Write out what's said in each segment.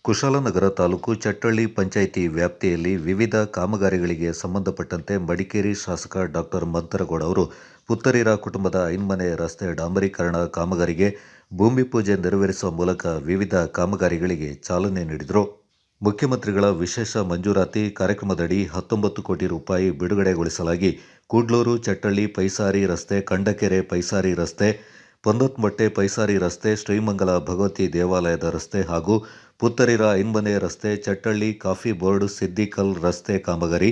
ಕುಶಾಲನಗರ ತಾಲೂಕು ಚಟ್ಟಳ್ಳಿ ಪಂಚಾಯಿತಿ ವ್ಯಾಪ್ತಿಯಲ್ಲಿ ವಿವಿಧ ಕಾಮಗಾರಿಗಳಿಗೆ ಸಂಬಂಧಪಟ್ಟಂತೆ ಮಡಿಕೇರಿ ಶಾಸಕ ಡಾಕ್ಟರ್ ಮಂತರಗೌಡ ಅವರು ಪುತ್ತರಿರ ಕುಟುಂಬದ ಐನ್ಮನೆ ರಸ್ತೆ ಡಾಂಬರೀಕರಣ ಕಾಮಗಾರಿಗೆ ಭೂಮಿ ಪೂಜೆ ನೆರವೇರಿಸುವ ಮೂಲಕ ವಿವಿಧ ಕಾಮಗಾರಿಗಳಿಗೆ ಚಾಲನೆ ನೀಡಿದರು. ಮುಖ್ಯಮಂತ್ರಿಗಳ ವಿಶೇಷ ಮಂಜೂರಾತಿ ಕಾರ್ಯಕ್ರಮದಡಿ 19 ಕೋಟಿ ರೂಪಾಯಿ ಬಿಡುಗಡೆಗೊಳಿಸಲಾಗಿ ಕೂಡ್ಲೂರು ಚಟ್ಟಳ್ಳಿ ಪೈಸಾರಿ ರಸ್ತೆ, ಕಂಡಕೆರೆ ಪೈಸಾರಿ ರಸ್ತೆ, ಪೊನ್ನತ್ಮಟ್ಟೆ ಪೈಸಾರಿ ರಸ್ತೆ, ಶ್ರೀಮಂಗಲ ಭಗವತಿ ದೇವಾಲಯದ ರಸ್ತೆ ಹಾಗೂ ಪುತ್ತರಿರ ಐನ್ಮನೆ ರಸ್ತೆ, ಚಟ್ಟಳ್ಳಿ ಕಾಫಿ ಬೋರ್ಡ್, ಸಿದ್ದಿಕಲ್ ರಸ್ತೆ ಕಾಮಗಾರಿ,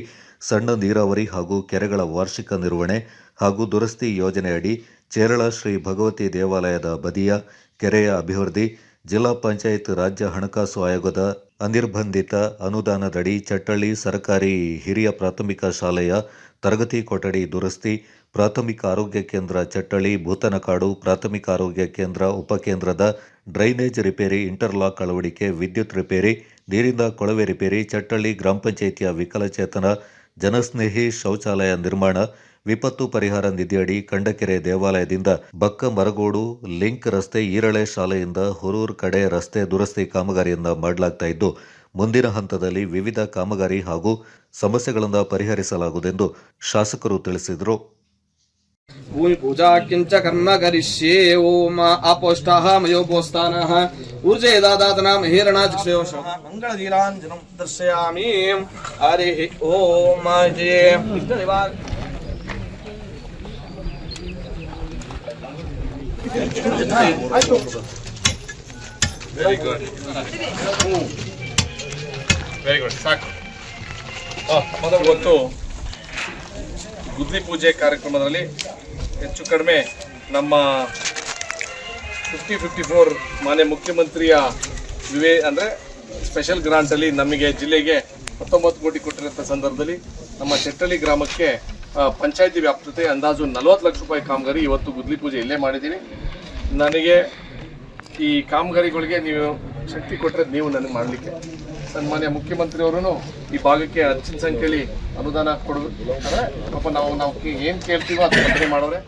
ಸಣ್ಣ ನೀರಾವರಿ ಹಾಗೂ ಕೆರೆಗಳ ವಾರ್ಷಿಕ ನಿರ್ವಹಣೆ ಹಾಗೂ ದುರಸ್ತಿ ಯೋಜನೆಯಡಿ ಚೇರಳ ಶ್ರೀ ಭಗವತಿ ದೇವಾಲಯದ ಬದಿಯ ಕೆರೆಯ ಅಭಿವೃದ್ಧಿ, ಜಿಲ್ಲಾ ಪಂಚಾಯತ್ ರಾಜ್ಯ ಹಣಕಾಸು ಆಯೋಗದ ಅನಿರ್ಬಂಧಿತ ಅನುದಾನದಡಿ ಚಟ್ಟಳ್ಳಿ ಸರ್ಕಾರಿ ಹಿರಿಯ ಪ್ರಾಥಮಿಕ ಶಾಲೆಯ ತರಗತಿ ಕೊಠಡಿ ದುರಸ್ತಿ, ಪ್ರಾಥಮಿಕ ಆರೋಗ್ಯ ಕೇಂದ್ರ ಚಟ್ಟಳ್ಳಿ, ಭೂತನಕಾಡು ಪ್ರಾಥಮಿಕ ಆರೋಗ್ಯ ಕೇಂದ್ರ ಉಪಕೇಂದ್ರದ ಡ್ರೈನೇಜ್ ರಿಪೇರಿ, ಇಂಟರ್ಲಾಕ್ ಅಳವಡಿಕೆ, ವಿದ್ಯುತ್ ರಿಪೇರಿ, ನೀರಿನ ಕೊಳವೆ ರಿಪೇರಿ, ಚಟ್ಟಳ್ಳಿ ಗ್ರಾಮ ಪಂಚಾಯಿತಿಯ ವಿಕಲಚೇತನ ಜನಸ್ನೇಹಿ ಶೌಚಾಲಯ ನಿರ್ಮಾಣ, ವಿಪತ್ತು ಪರಿಹಾರ ನಿಧಿಯಡಿ ಕಂಡಕೆರೆ ದೇವಾಲಯದಿಂದ ಬಕ್ಕ ಮರಗೋಡು ಲಿಂಕ್ ರಸ್ತೆ, ಈರಳೆ ಶಾಲೆಯಿಂದ ಹೊರೂರು ಕಡೆ ರಸ್ತೆ ದುರಸ್ತಿ ಕಾಮಗಾರಿಯನ್ನು ಮಾಡಲಾಗ್ತಾ ಇದ್ದು, ಮುಂದಿನ ಹಂತದಲ್ಲಿ ವಿವಿಧ ಕಾಮಗಾರಿ ಹಾಗೂ ಸಮಸ್ಯೆಗಳನ್ನು ಪರಿಹರಿಸಲಾಗುವುದೆಂದು ಶಾಸಕರು ತಿಳಿಸಿದರು. ಭೂಮಿ ಪೂಜಾ ಕಿಂಚ ಕರ್ಮ ಕರಿಷ್ಯೆ ಓಂ ಅಪೋಷ್ಟಾಹ ಮಯೋಪೋಸ್ತಾನಃ ಊರ್ಜೇದಾದಾತನ ಮಹೇರಣಾಜಿಕ್ಷಯೋಷ ಮಂಗಳಧೀರಾಂಜನಂ ದರ್ಶಯಾಮಿ. ಹರಿ ಓಂ ಜಯ ವಿಘ್ನನಿವಾರಕ. ವೆರಿ ಗುಡ್ ಸಾಕು. ಇವತ್ತು ಗುದ್ಲಿ ಪೂಜೆ ಕಾರ್ಯಕ್ರಮದಲ್ಲಿ ಹೆಚ್ಚು ಕಡಿಮೆ ನಮ್ಮ 54 ಮಾನ್ಯ ಮುಖ್ಯಮಂತ್ರಿಯ ಅಂದರೆ ಸ್ಪೆಷಲ್ ಗ್ರಾಂಟಲ್ಲಿ ನಮಗೆ ಜಿಲ್ಲೆಗೆ 19 ಕೋಟಿ ಕೊಟ್ಟಿರೋಂಥ ಸಂದರ್ಭದಲ್ಲಿ ನಮ್ಮ ಚಟ್ಟಳ್ಳಿ ಗ್ರಾಮಕ್ಕೆ ಪಂಚಾಯತಿ ವ್ಯಾಪ್ತತೆ ಅಂದಾಜು 40 ಲಕ್ಷ ರೂಪಾಯಿ ಕಾಮಗಾರಿ ಇವತ್ತು ಗುದ್ಲಿ ಪೂಜೆ ಇಲ್ಲೇ ಮಾಡಿದ್ದೀನಿ. ನನಗೆ ಈ ಕಾಮಗಾರಿಗಳಿಗೆ ನೀವು ಶಕ್ತಿ ಕೊಟ್ಟರೆ ನೀವು ನನಗೆ ಮಾಡಲಿಕ್ಕೆ ಸನ್ಮಾನ್ಯ ಮುಖ್ಯಮಂತ್ರಿಯವರು ಈ ಭಾಗಕ್ಕೆ ಹೆಚ್ಚಿನ ಸಂಖ್ಯೆಯಲ್ಲಿ ಅನುದಾನ ಕೊಡಬೇಕು. ಪಾಪ ನಾವು ಏನು ಕೇಳ್ತೀವೋ ಅದನ್ನು ಮಾಡೋರೆ.